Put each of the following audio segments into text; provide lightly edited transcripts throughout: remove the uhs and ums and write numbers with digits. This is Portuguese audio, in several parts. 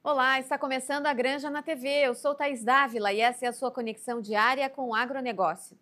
Olá, está começando a Granja na TV. Eu sou Thaís Dávila e essa é a sua conexão diária com o agronegócio.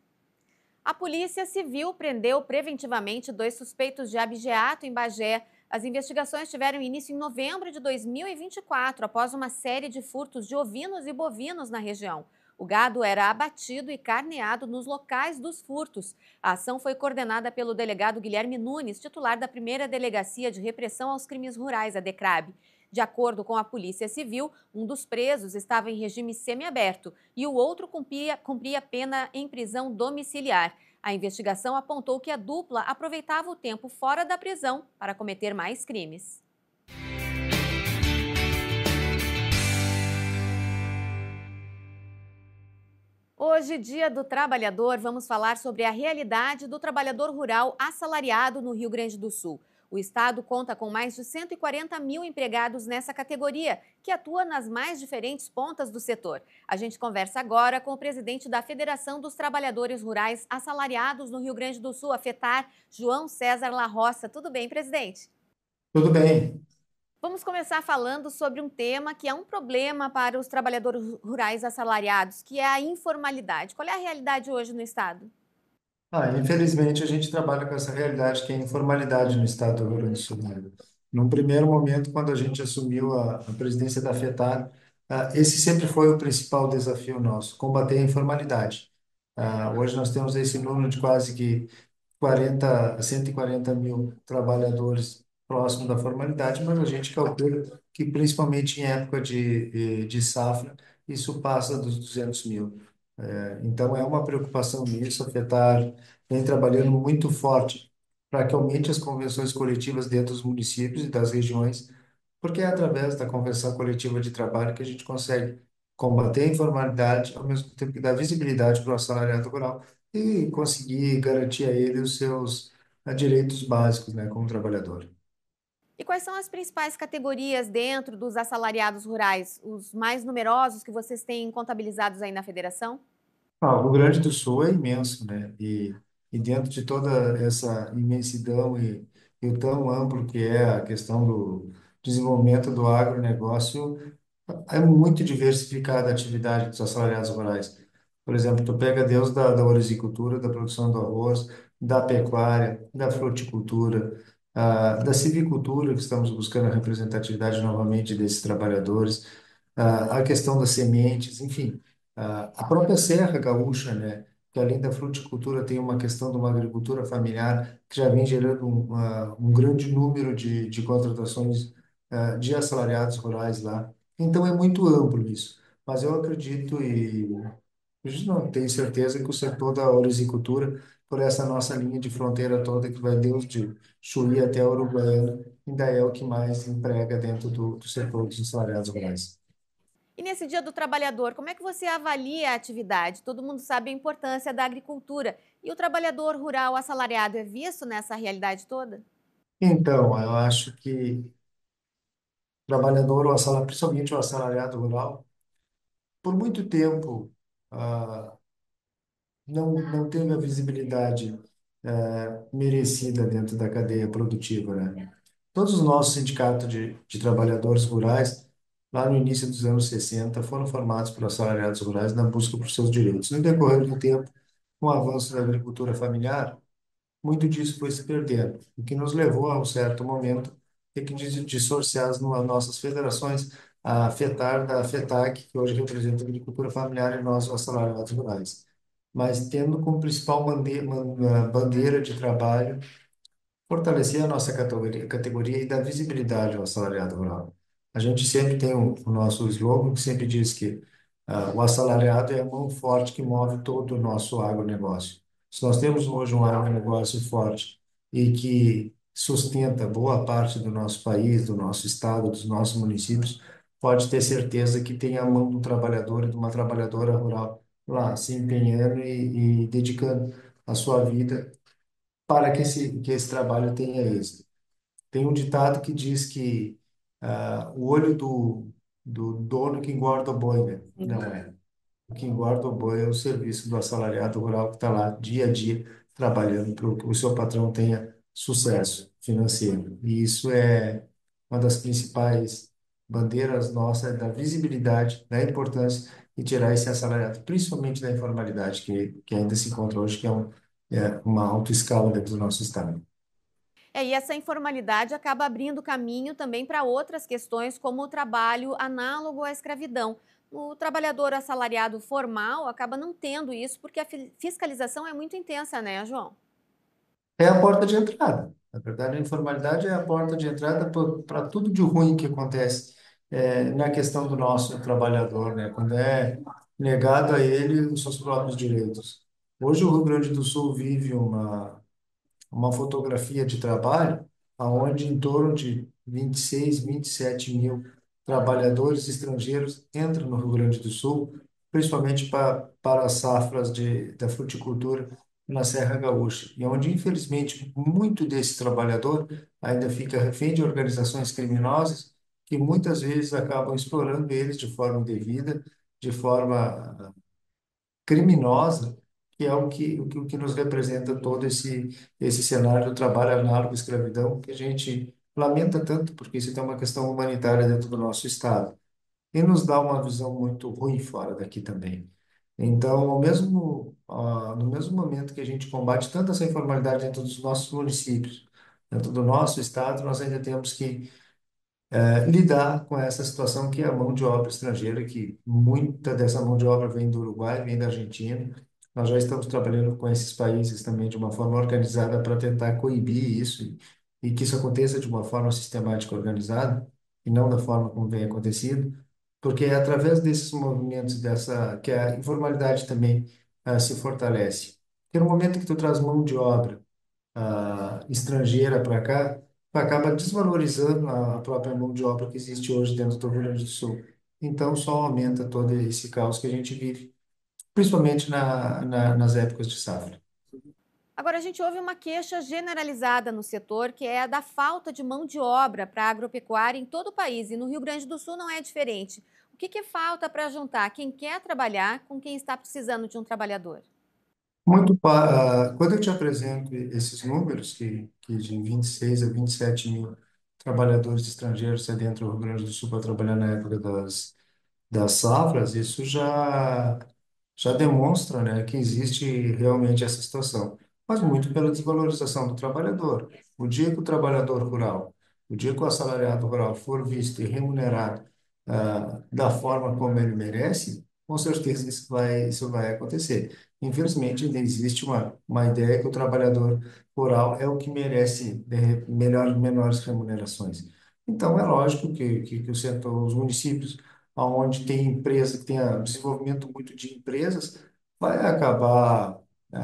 A Polícia Civil prendeu preventivamente dois suspeitos de abigeato em Bagé. As investigações tiveram início em novembro de 2024, após uma série de furtos de ovinos e bovinos na região. O gado era abatido e carneado nos locais dos furtos. A ação foi coordenada pelo delegado Guilherme Nunes, titular da primeira Delegacia de Repressão aos Crimes Rurais, a DECRAB. De acordo com a Polícia Civil, um dos presos estava em regime semiaberto e o outro cumpria pena em prisão domiciliar. A investigação apontou que a dupla aproveitava o tempo fora da prisão para cometer mais crimes. Hoje, Dia do Trabalhador, vamos falar sobre a realidade do trabalhador rural assalariado no Rio Grande do Sul. O estado conta com mais de 140 mil empregados nessa categoria, que atua nas mais diferentes pontas do setor. A gente conversa agora com o presidente da Federação dos Trabalhadores Rurais Assalariados no Rio Grande do Sul, a FETAR, João César La Roça. Tudo bem, presidente? Tudo bem. Vamos começar falando sobre um tema que é um problema para os trabalhadores rurais assalariados, que é a informalidade. Qual é a realidade hoje no estado? Infelizmente, a gente trabalha com essa realidade que é a informalidade no estado do Rio Grande do Sul, né? Num primeiro momento, quando a gente assumiu a presidência da FETAR, esse sempre foi o principal desafio nosso, combater a informalidade. Hoje nós temos esse número de quase que 140 mil trabalhadores próximos da formalidade, mas a gente calcula que, principalmente em época de safra, isso passa dos 200 mil. Então, é uma preocupação nisso, afetar, vem trabalhando muito forte para que aumente as convenções coletivas dentro dos municípios e das regiões, porque é através da convenção coletiva de trabalho que a gente consegue combater a informalidade, ao mesmo tempo que dá visibilidade para o assalariado rural e conseguir garantir a ele os seus direitos básicos, né, como trabalhador. E quais são as principais categorias dentro dos assalariados rurais, os mais numerosos que vocês têm contabilizados aí na federação? O Rio Grande do Sul é imenso, né? E dentro de toda essa imensidão e o tão amplo que é a questão do desenvolvimento do agronegócio, é muito diversificada a atividade dos assalariados rurais. Por exemplo, tu pega Deus da orizicultura, da produção do arroz, da pecuária, da fruticultura, da silvicultura, que estamos buscando a representatividade novamente desses trabalhadores, a questão das sementes, enfim. A própria Serra Gaúcha, né, que além da fruticultura tem uma questão de uma agricultura familiar que já vem gerando um grande número de contratações de assalariados rurais lá. Então é muito amplo isso. Mas eu acredito não tenho certeza que o setor da orizicultura, por essa nossa linha de fronteira toda que vai desde Chuí até a Uruguaiana, ainda é o que mais emprega dentro do setor dos assalariados rurais. E nesse Dia do Trabalhador, como é que você avalia a atividade? Todo mundo sabe a importância da agricultura. E o trabalhador rural assalariado é visto nessa realidade toda? Então, eu acho que o trabalhador, principalmente o assalariado rural, por muito tempo, ah, não teve a visibilidade merecida dentro da cadeia produtiva, né? Todos os nossos sindicatos de trabalhadores rurais, lá no início dos anos 60, foram formados por assalariados rurais na busca por seus direitos. No decorrer do tempo, com o avanço da agricultura familiar, muito disso foi se perdendo, o que nos levou a um certo momento ter que dissociar as nossas federações, a FETAR da FETAC, que hoje representa a agricultura familiar e nós, os assalariados rurais. Mas tendo como principal bandeira de trabalho fortalecer a nossa categoria e dar visibilidade ao assalariado rural. A gente sempre tem o nosso slogan que sempre diz que o assalariado é a mão forte que move todo o nosso agronegócio. Se nós temos hoje um agronegócio forte e que sustenta boa parte do nosso país, do nosso estado, dos nossos municípios, pode ter certeza que tem a mão do trabalhador e de uma trabalhadora rural lá se empenhando e dedicando a sua vida para que esse trabalho tenha êxito. Tem um ditado que diz que o olho do dono que engorda o boi, né? Não é. O que engorda o boi é o serviço do assalariado rural que está lá dia a dia trabalhando para que o seu patrão tenha sucesso financeiro. E isso é uma das principais bandeiras nossas da visibilidade, da importância de tirar esse assalariado, principalmente da informalidade que ainda se encontra hoje, que uma alta escala dentro do nosso estado. E essa informalidade acaba abrindo caminho também para outras questões, como o trabalho análogo à escravidão. O trabalhador assalariado formal acaba não tendo isso porque a fiscalização é muito intensa, né, João? É a porta de entrada. Na verdade, a informalidade é a porta de entrada para tudo de ruim que acontece na questão do nosso trabalhador, né? Quando é negado a ele os seus próprios direitos. Hoje, o Rio Grande do Sul vive uma fotografia de trabalho aonde em torno de 26, 27 mil trabalhadores estrangeiros entram no Rio Grande do Sul, principalmente para as safras da fruticultura na Serra Gaúcha, e onde, infelizmente, muito desse trabalhador ainda fica refém de organizações criminosas que muitas vezes acabam explorando eles de forma indevida, de forma criminosa, que é o que nos representa todo esse cenário do trabalho análogo à escravidão, que a gente lamenta tanto, porque isso tem uma questão humanitária dentro do nosso Estado, e nos dá uma visão muito ruim fora daqui também. Então, no mesmo momento que a gente combate tanto essa informalidade dentro dos nossos municípios, dentro do nosso Estado, nós ainda temos que lidar com essa situação que é a mão de obra estrangeira, que muita dessa mão de obra vem do Uruguai, vem da Argentina. Nós já estamos trabalhando com esses países também de uma forma organizada para tentar coibir isso e que isso aconteça de uma forma sistemática, organizada, e não da forma como vem acontecido, porque é através desses movimentos que a informalidade também se fortalece. Porque no momento que tu traz mão de obra estrangeira para cá, acaba desvalorizando a própria mão de obra que existe hoje dentro do Rio Grande do Sul. Então, só aumenta todo esse caos que a gente vive, principalmente nas épocas de safra. Agora, a gente ouve uma queixa generalizada no setor, que é a da falta de mão de obra para a agropecuária em todo o país, e no Rio Grande do Sul não é diferente. O que falta para juntar quem quer trabalhar com quem está precisando de um trabalhador? Quando eu te apresento esses números, que de 26 a 27 mil trabalhadores estrangeiros adentram o Rio Grande do Sul para trabalhar na época das safras, isso já demonstra, né, que existe realmente essa situação, mas muito pela desvalorização do trabalhador. O dia que o trabalhador rural, o dia que o assalariado rural for visto e remunerado da forma como ele merece, com certeza isso vai acontecer. Infelizmente, ainda existe uma ideia que o trabalhador rural é o que merece menores remunerações. Então, é lógico que o setor, os municípios onde tem empresa que tenha desenvolvimento muito de empresas, vai acabar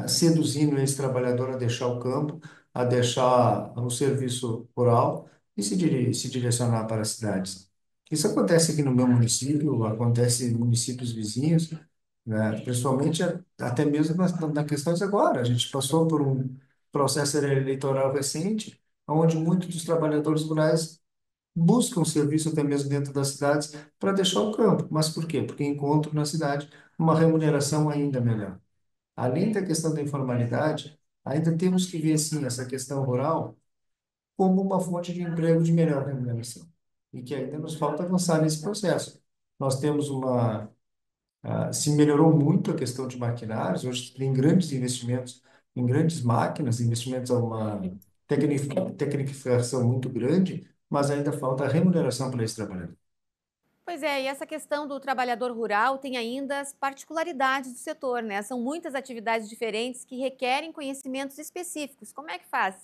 seduzindo esse trabalhador a deixar o campo, a deixar o serviço rural e se direcionar para as cidades. Isso acontece aqui no meu município, acontece em municípios vizinhos, né? Principalmente até mesmo na questões agora. A gente passou por um processo eleitoral recente, onde muitos dos trabalhadores rurais buscam serviço até mesmo dentro das cidades para deixar o campo. Mas por quê? Porque encontram na cidade uma remuneração ainda melhor. Além da questão da informalidade, ainda temos que ver, sim, essa questão rural como uma fonte de emprego de melhor remuneração. E que ainda nos falta avançar nesse processo. Nós temos se melhorou muito a questão de maquinários, hoje tem grandes investimentos em grandes máquinas, investimentos a uma tecnificação muito grande, mas ainda falta a remuneração para esse trabalhador. Pois é, e essa questão do trabalhador rural tem ainda as particularidades do setor, né? São muitas atividades diferentes que requerem conhecimentos específicos. Como é que faz?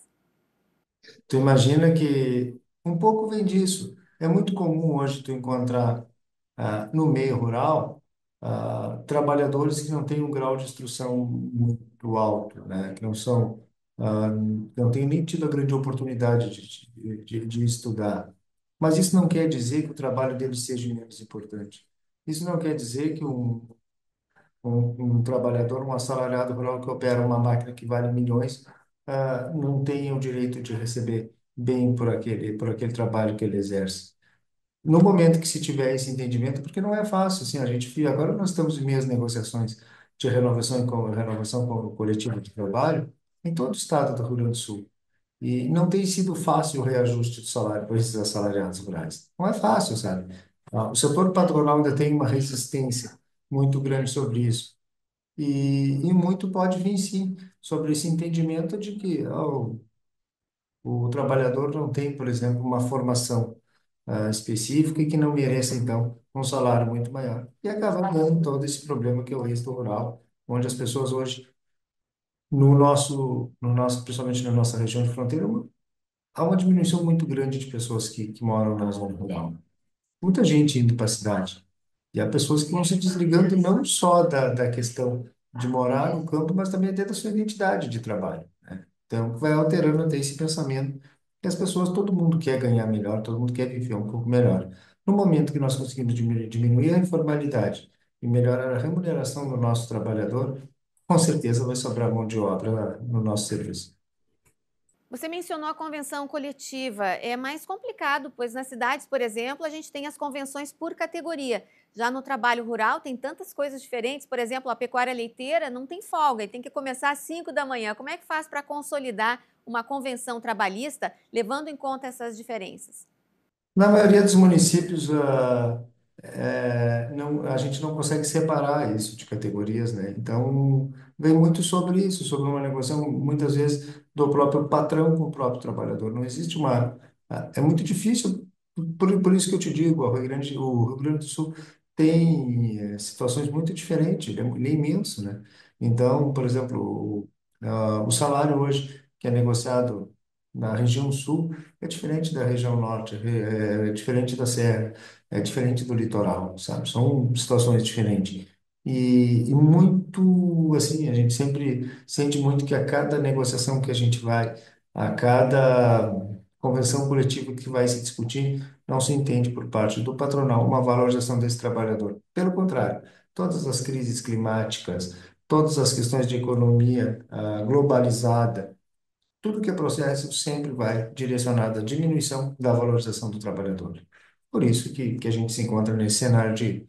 Tu imagina que um pouco vem disso. É muito comum hoje tu encontrar no meio rural trabalhadores que não têm um grau de instrução muito alto, né? Que não têm nem tido a grande oportunidade de estudar. Mas isso não quer dizer que o trabalho deles seja menos importante. Isso não quer dizer que um trabalhador, um assalariado rural que opera uma máquina que vale milhões, não tenha o direito de receber bem por aquele trabalho que ele exerce. No momento que se tiver esse entendimento, porque não é fácil, assim, agora nós estamos em meias negociações de renovação coletiva de trabalho em todo o estado do Rio Grande do Sul. E não tem sido fácil o reajuste do salário para esses assalariados rurais. Não é fácil, sabe? O setor patronal ainda tem uma resistência muito grande sobre isso. E muito pode vir, sim, sobre esse entendimento de que o trabalhador não tem, por exemplo, uma formação específica e que não mereça, então, um salário muito maior. E acaba dando todo esse problema que é o êxito rural, onde as pessoas hoje, principalmente na nossa região de fronteira, há uma diminuição muito grande de pessoas que moram na zona rural. Muita gente indo para a cidade. E há pessoas que vão se desligando não só da questão de morar no campo, mas também até da sua identidade de trabalho, né? Então, vai alterando até esse pensamento que as pessoas, todo mundo quer ganhar melhor, todo mundo quer viver um pouco melhor. No momento que nós conseguimos diminuir a informalidade e melhorar a remuneração do nosso trabalhador, com certeza vai sobrar mão de obra no nosso serviço. Você mencionou a convenção coletiva. É mais complicado, pois nas cidades, por exemplo, a gente tem as convenções por categoria. Já no trabalho rural tem tantas coisas diferentes. Por exemplo, a pecuária leiteira não tem folga e tem que começar às 5 da manhã. Como é que faz para consolidar uma convenção trabalhista, levando em conta essas diferenças? Na maioria dos municípios, a gente não consegue separar isso de categorias, né? Então, vem muito sobre isso, sobre uma negociação, muitas vezes, do próprio patrão com o próprio trabalhador. Não existe uma. É muito difícil, por isso que eu te digo, o Rio Grande do Sul tem situações muito diferentes, ele é imenso, né? Então, por exemplo, o salário hoje que é negociado na região sul é diferente da região norte, é diferente da serra, é diferente do litoral, sabe? São situações diferentes. E muito, assim, a gente sempre sente muito que a cada negociação que a gente vai, a cada convenção coletiva que vai se discutir, não se entende por parte do patronal uma valorização desse trabalhador. Pelo contrário, todas as crises climáticas, todas as questões de economia globalizada, tudo que é processo sempre vai direcionado à diminuição da valorização do trabalhador. Por isso que a gente se encontra nesse cenário de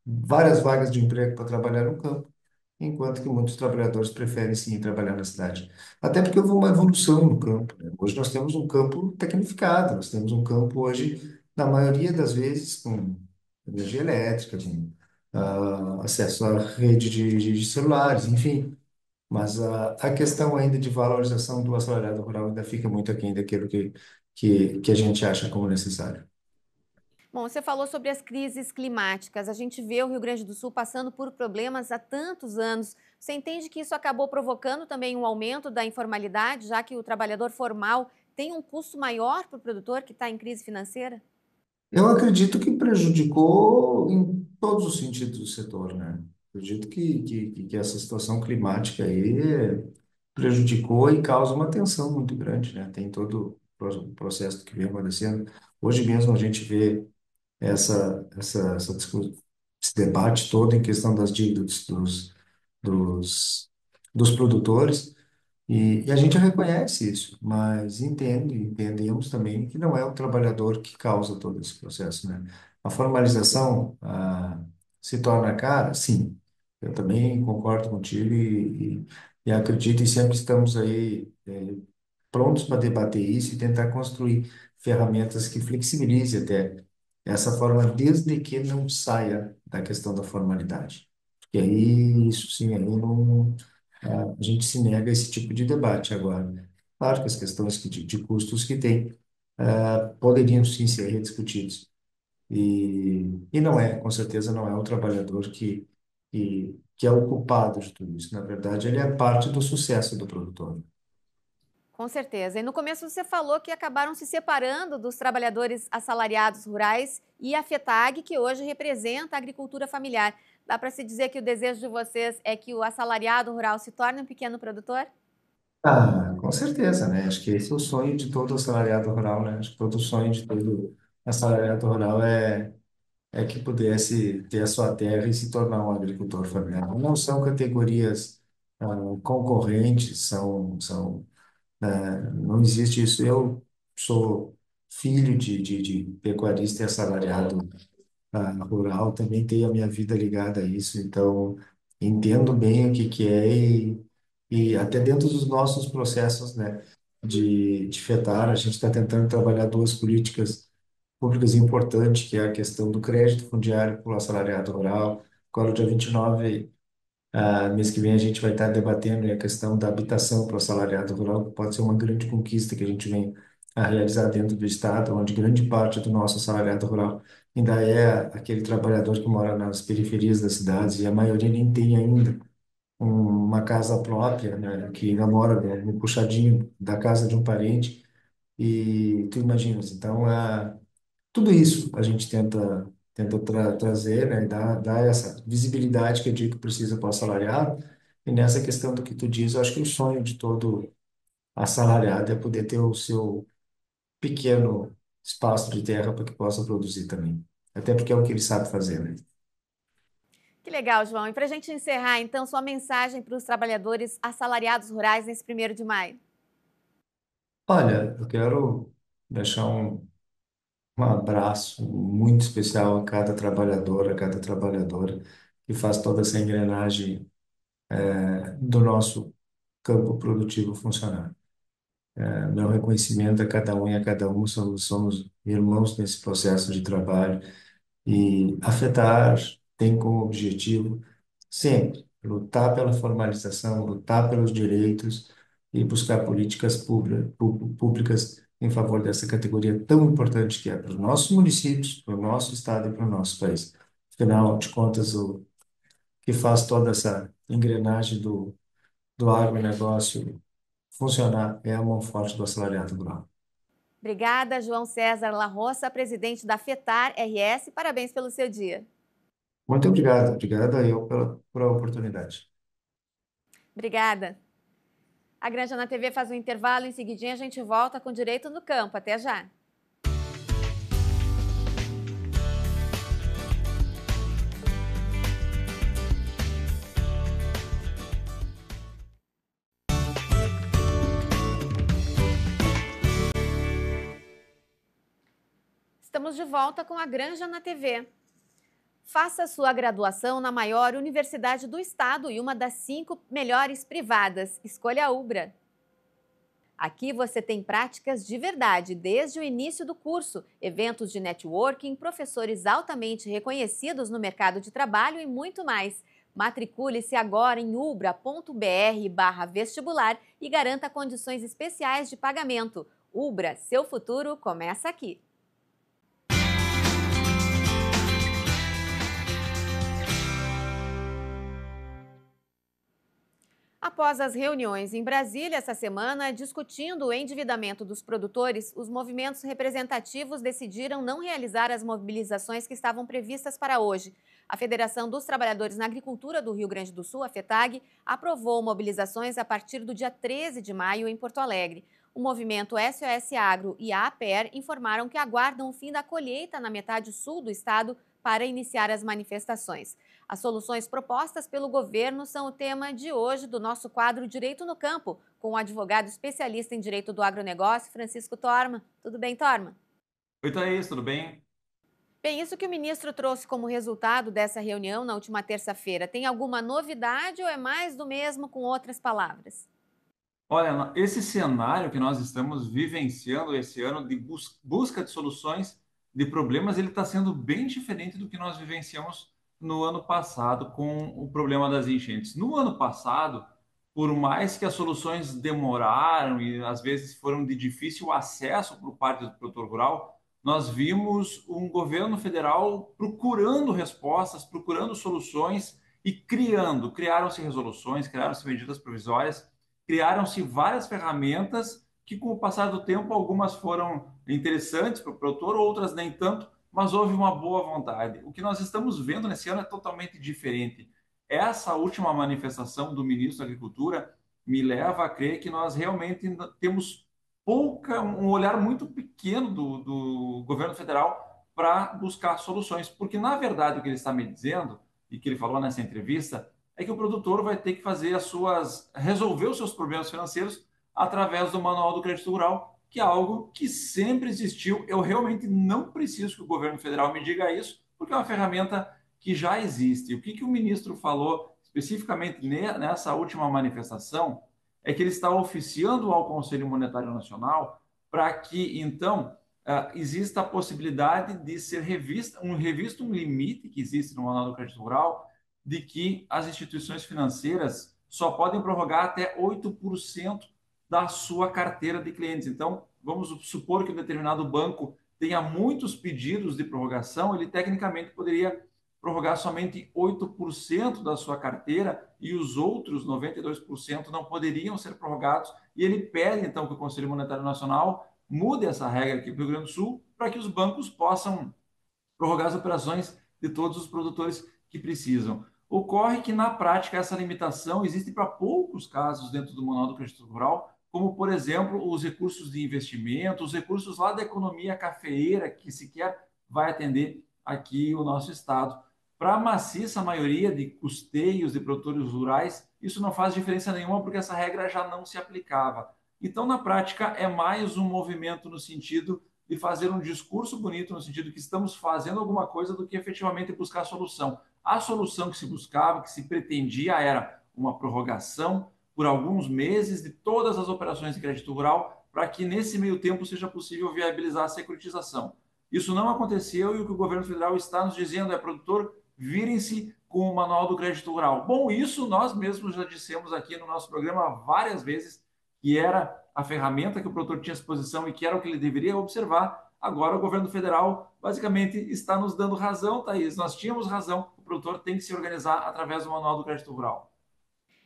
várias vagas de emprego para trabalhar no campo, enquanto que muitos trabalhadores preferem sim trabalhar na cidade. Até porque houve uma evolução no campo, né? Hoje nós temos um campo tecnificado, nós temos um campo hoje, na maioria das vezes, com energia elétrica, com acesso à rede de celulares, enfim. Mas a questão ainda de valorização do assalariado rural ainda fica muito aquém daquilo que a gente acha como necessário. Bom, você falou sobre as crises climáticas. A gente vê o Rio Grande do Sul passando por problemas há tantos anos. Você entende que isso acabou provocando também um aumento da informalidade, já que o trabalhador formal tem um custo maior para o produtor que está em crise financeira? Eu acredito que prejudicou em todos os sentidos do setor, né? Acredito que essa situação climática aí prejudicou e causa uma tensão muito grande, né? Tem todo o processo que vem acontecendo. Hoje mesmo a gente vê esse debate todo em questão das dívidas dos, dos produtores, e a gente reconhece isso, mas entendemos também que não é o trabalhador que causa todo esse processo, né? A formalização se torna cara? Sim, eu também concordo contigo e acredito e sempre estamos aí prontos para debater isso e tentar construir ferramentas que flexibilizem até essa forma, desde que não saia da questão da formalidade. Porque aí, isso sim, aí não, a gente se nega a esse tipo de debate agora. Claro que as questões de custos que tem poderiam sim ser rediscutidos. E não é, com certeza não é o trabalhador que é o culpado de tudo isso. Na verdade, ele é parte do sucesso do produtor. Com certeza. E no começo você falou que acabaram se separando dos trabalhadores assalariados rurais e a FETAG, que hoje representa a agricultura familiar. Dá para se dizer que o desejo de vocês é que o assalariado rural se torne um pequeno produtor? Com certeza, né? Acho que esse é o sonho de todo assalariado rural, né? Acho que todo sonho de todo assalariado rural é que pudesse ter a sua terra e se tornar um agricultor familiar. Não são categorias concorrentes, não existe isso. Eu sou filho de pecuarista e assalariado rural, também tenho a minha vida ligada a isso, então entendo bem o que que é E até dentro dos nossos processos, né, de FETAR, a gente está tentando trabalhar duas políticas públicas importantes, que é a questão do crédito fundiário para o assalariado rural. Agora, dia 29, mês que vem, a gente vai estar debatendo, né, a questão da habitação para o assalariado rural, que pode ser uma grande conquista que a gente vem a realizar dentro do Estado, onde grande parte do nosso assalariado rural ainda é aquele trabalhador que mora nas periferias das cidades, e a maioria nem tem ainda uma casa própria, né, que ainda mora no puxadinho da casa de um parente, e tu imaginas, então, tudo isso a gente tenta trazer, né, e dar essa visibilidade que eu digo que precisa para o assalariado. E nessa questão do que tu diz, eu acho que o sonho de todo assalariado é poder ter o seu pequeno espaço de terra para que possa produzir também. Até porque é o que ele sabe fazer, né? Que legal, João. E para a gente encerrar, então, sua mensagem para os trabalhadores assalariados rurais nesse 1º de maio. Olha, eu quero deixar um abraço muito especial a cada trabalhador, a cada trabalhadora que faz toda essa engrenagem do nosso campo produtivo funcionar. Meu reconhecimento a cada um e a cada uma, somos irmãos nesse processo de trabalho, e afetar tem como objetivo sempre lutar pela formalização, lutar pelos direitos e buscar políticas públicas em favor dessa categoria tão importante que é para os nossos municípios, para o nosso estado e para o nosso país. Afinal de contas, o que faz toda essa engrenagem do agronegócio funcionar é a mão forte do assalariado rural. Obrigada, João César La Roça, presidente da FETAR RS. Parabéns pelo seu dia. Muito obrigado, obrigado a eu pela oportunidade. Obrigada. A Granja na TV faz um intervalo, em seguidinho a gente volta com Direito no Campo. Até já. Estamos de volta com a Granja na TV. Faça sua graduação na maior universidade do estado e uma das 5 melhores privadas. Escolha a Ubra. Aqui você tem práticas de verdade, desde o início do curso, eventos de networking, professores altamente reconhecidos no mercado de trabalho e muito mais. Matricule-se agora em ubra.br/vestibular e garanta condições especiais de pagamento. Ubra, seu futuro começa aqui. Após as reuniões em Brasília essa semana, discutindo o endividamento dos produtores, os movimentos representativos decidiram não realizar as mobilizações que estavam previstas para hoje. A Federação dos Trabalhadores na Agricultura do Rio Grande do Sul, a FETAG, aprovou mobilizações a partir do dia 13 de maio em Porto Alegre. O movimento SOS Agro e a APER informaram que aguardam o fim da colheita na metade sul do estado para iniciar as manifestações. As soluções propostas pelo governo são o tema de hoje do nosso quadro Direito no Campo, com o advogado especialista em direito do agronegócio, Francisco Torma. Tudo bem, Torma? Oi, Thaís, tudo bem? Bem, isso que o ministro trouxe como resultado dessa reunião na última terça-feira, tem alguma novidade ou é mais do mesmo com outras palavras? Olha, esse cenário que nós estamos vivenciando esse ano de busca de soluções de problemas, ele está sendo bem diferente do que nós vivenciamos no ano passado com o problema das enchentes. No ano passado, por mais que as soluções demoraram e às vezes foram de difícil acesso por parte do produtor rural, nós vimos um governo federal procurando respostas, procurando soluções e criaram-se resoluções, criaram-se medidas provisórias, criaram-se várias ferramentas que, com o passar do tempo, algumas foram interessantes para o produtor, outras nem tanto, mas houve uma boa vontade. O que nós estamos vendo nesse ano é totalmente diferente. Essa última manifestação do ministro da Agricultura me leva a crer que nós realmente temos um olhar muito pequeno do governo federal para buscar soluções, porque na verdade o que ele está me dizendo e que ele falou nessa entrevista é que o produtor vai ter que resolver os seus problemas financeiros através do Manual do Crédito Rural, que é algo que sempre existiu. Eu realmente não preciso que o governo federal me diga isso, porque é uma ferramenta que já existe. O que o ministro falou especificamente nessa última manifestação, é que ele está oficiando ao Conselho Monetário Nacional para que, então, exista a possibilidade de ser revisto um limite que existe no Manual do Crédito Rural, de que as instituições financeiras só podem prorrogar até 8% da sua carteira de clientes. Então, vamos supor que um determinado banco tenha muitos pedidos de prorrogação, ele tecnicamente poderia prorrogar somente 8% da sua carteira e os outros 92% não poderiam ser prorrogados. E ele pede, então, que o Conselho Monetário Nacional mude essa regra aqui para o Rio Grande do Sul para que os bancos possam prorrogar as operações de todos os produtores que precisam. Ocorre que, na prática, essa limitação existe para poucos casos dentro do Manual do Crédito Rural, como, por exemplo, os recursos de investimento, os recursos lá da economia cafeeira, que sequer vai atender aqui o nosso Estado. Para a maciça maioria de custeios de produtores rurais, isso não faz diferença nenhuma, porque essa regra já não se aplicava. Então, na prática, é mais um movimento no sentido de fazer um discurso bonito, no sentido que estamos fazendo alguma coisa, do que efetivamente buscar a solução. A solução que se buscava, que se pretendia, era uma prorrogação por alguns meses de todas as operações de crédito rural, para que nesse meio tempo seja possível viabilizar a securitização. Isso não aconteceu e o que o governo federal está nos dizendo é: produtor, virem-se com o Manual do Crédito Rural. Bom, isso nós mesmos já dissemos aqui no nosso programa várias vezes, que era a ferramenta que o produtor tinha à disposição e que era o que ele deveria observar. Agora o governo federal basicamente está nos dando razão, Thaís. Nós tínhamos razão, o produtor tem que se organizar através do Manual do Crédito Rural.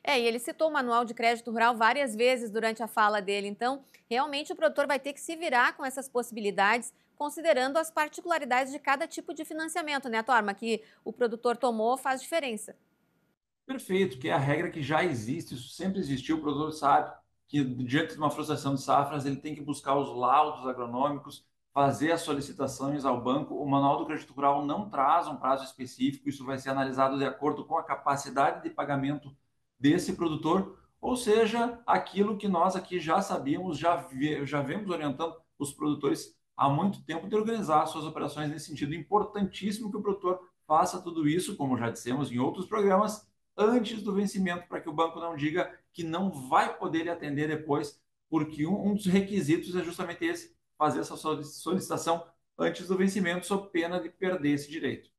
E ele citou o Manual de Crédito Rural várias vezes durante a fala dele, então realmente o produtor vai ter que se virar com essas possibilidades, considerando as particularidades de cada tipo de financiamento, né, Torma, que o produtor tomou faz diferença. Perfeito, que é a regra que já existe, isso sempre existiu, o produtor sabe que diante de uma frustração de safras, ele tem que buscar os laudos agronômicos, fazer as solicitações ao banco. O Manual do Crédito Rural não traz um prazo específico, isso vai ser analisado de acordo com a capacidade de pagamento desse produtor, ou seja, aquilo que nós aqui já sabíamos, já vemos orientando os produtores há muito tempo, de organizar suas operações nesse sentido. Importantíssimo que o produtor faça tudo isso, como já dissemos em outros programas, antes do vencimento, para que o banco não diga que não vai poder lhe atender depois, porque um dos requisitos é justamente esse: fazer essa solicitação antes do vencimento, sob pena de perder esse direito.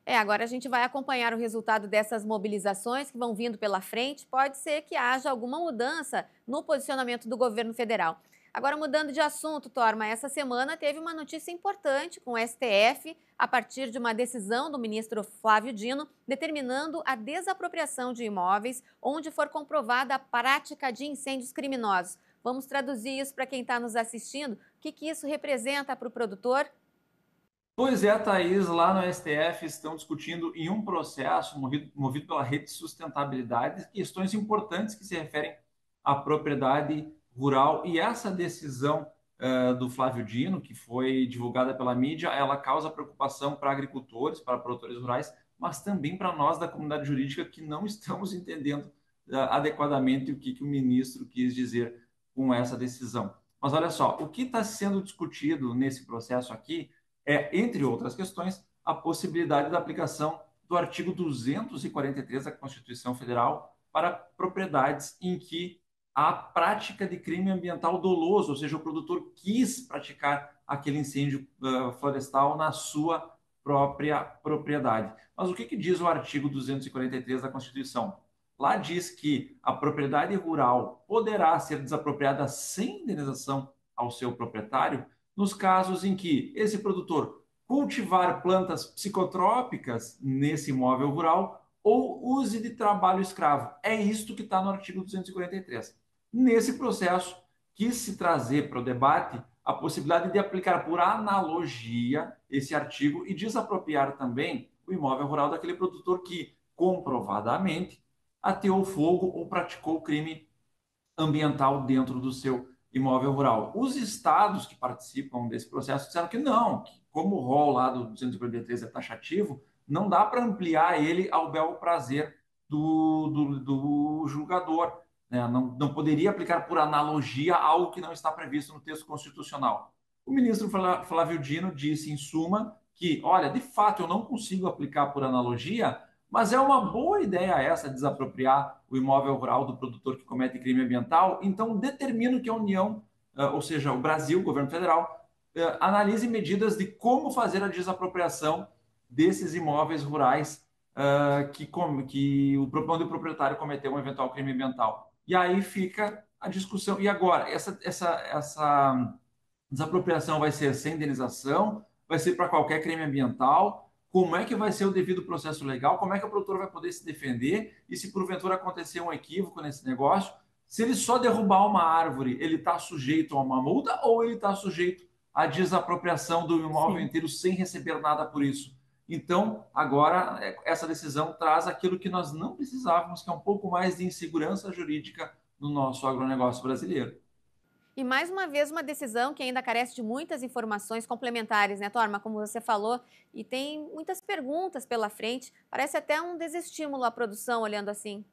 Agora a gente vai acompanhar o resultado dessas mobilizações que vão vindo pela frente. Pode ser que haja alguma mudança no posicionamento do governo federal. Agora, mudando de assunto, Torma, essa semana teve uma notícia importante com o STF, a partir de uma decisão do ministro Flávio Dino, determinando a desapropriação de imóveis onde for comprovada a prática de incêndios criminosos. Vamos traduzir isso para quem está nos assistindo. O que isso representa para o produtor? Pois é, Thaís, lá no STF estão discutindo em um processo movido pela Rede de Sustentabilidade questões importantes que se referem à propriedade rural. E essa decisão do Flávio Dino, que foi divulgada pela mídia, ela causa preocupação para agricultores, para produtores rurais, mas também para nós da comunidade jurídica, que não estamos entendendo adequadamente o que o ministro quis dizer com essa decisão. Mas olha só, o que está sendo discutido nesse processo aqui é, entre outras questões, a possibilidade da aplicação do artigo 243 da Constituição Federal para propriedades em que há prática de crime ambiental doloso, ou seja, o produtor quis praticar aquele incêndio florestal na sua própria propriedade. Mas o que diz o artigo 243 da Constituição? Lá diz que a propriedade rural poderá ser desapropriada sem indenização ao seu proprietário nos casos em que esse produtor cultivar plantas psicotrópicas nesse imóvel rural ou use de trabalho escravo. É isto que está no artigo 243. Nesse processo, quis se trazer para o debate a possibilidade de aplicar por analogia esse artigo e desapropriar também o imóvel rural daquele produtor que comprovadamente ateou fogo ou praticou crime ambiental dentro do seu imóvel rural. Os estados que participam desse processo disseram que não, que como o rol lá do 243 é taxativo, não dá para ampliar ele ao bel prazer do julgador. Né? Não poderia aplicar por analogia algo que não está previsto no texto constitucional. O ministro Flávio Dino disse, em suma, que, olha, de fato eu não consigo aplicar por analogia, Mas é uma boa ideia essa, desapropriar o imóvel rural do produtor que comete crime ambiental. Então, determino que a União, ou seja, o Brasil, o governo federal, analise medidas de como fazer a desapropriação desses imóveis rurais onde o proprietário cometeu um eventual crime ambiental. E aí fica a discussão. E agora, essa desapropriação vai ser sem indenização? Vai ser para qualquer crime ambiental? Como é que vai ser o devido processo legal? Como é que o produtor vai poder se defender? E se porventura acontecer um equívoco nesse negócio, se ele só derrubar uma árvore, ele está sujeito a uma multa ou ele está sujeito à desapropriação do imóvel Sim. inteiro sem receber nada por isso? Então, agora, essa decisão traz aquilo que nós não precisávamos, que é um pouco mais de insegurança jurídica no nosso agronegócio brasileiro. E mais uma vez, uma decisão que ainda carece de muitas informações complementares, né, Torma? Como você falou, e tem muitas perguntas pela frente. Parece até um desestímulo à produção, olhando assim.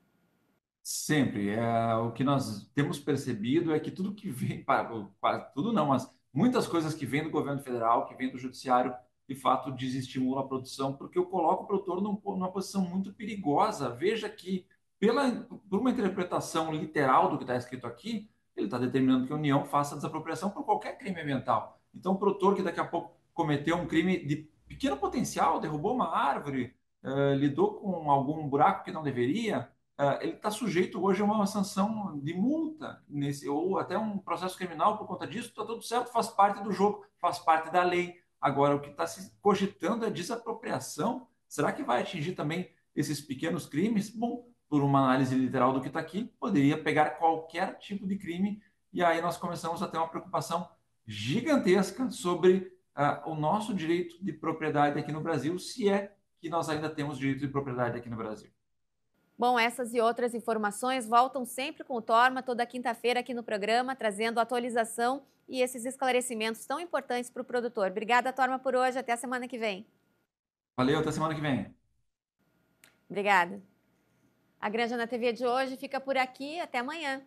Sempre. O que nós temos percebido é que tudo que vem, tudo não, mas muitas coisas que vêm do governo federal, que vêm do judiciário, de fato desestimulam a produção, porque eu coloco o produtor numa posição muito perigosa. Veja que, por uma interpretação literal do que está escrito aqui, ele está determinando que a União faça a desapropriação por qualquer crime ambiental. Então, o produtor que daqui a pouco cometeu um crime de pequeno potencial, derrubou uma árvore, lidou com algum buraco que não deveria, ele está sujeito hoje a uma sanção de multa ou até um processo criminal por conta disso. Está tudo certo, faz parte do jogo, faz parte da lei. Agora, o que está se cogitando é desapropriação. Será que vai atingir também esses pequenos crimes? Bom, por uma análise literal do que está aqui, poderia pegar qualquer tipo de crime, e aí nós começamos a ter uma preocupação gigantesca sobre o nosso direito de propriedade aqui no Brasil, se é que nós ainda temos direito de propriedade aqui no Brasil. Bom, essas e outras informações voltam sempre com o Torma, toda quinta-feira aqui no programa, trazendo atualização e esses esclarecimentos tão importantes para o produtor. Obrigada, Torma, por hoje. Até a semana que vem. Valeu, até semana que vem. Obrigada. A Granja na TV de hoje fica por aqui. Até amanhã.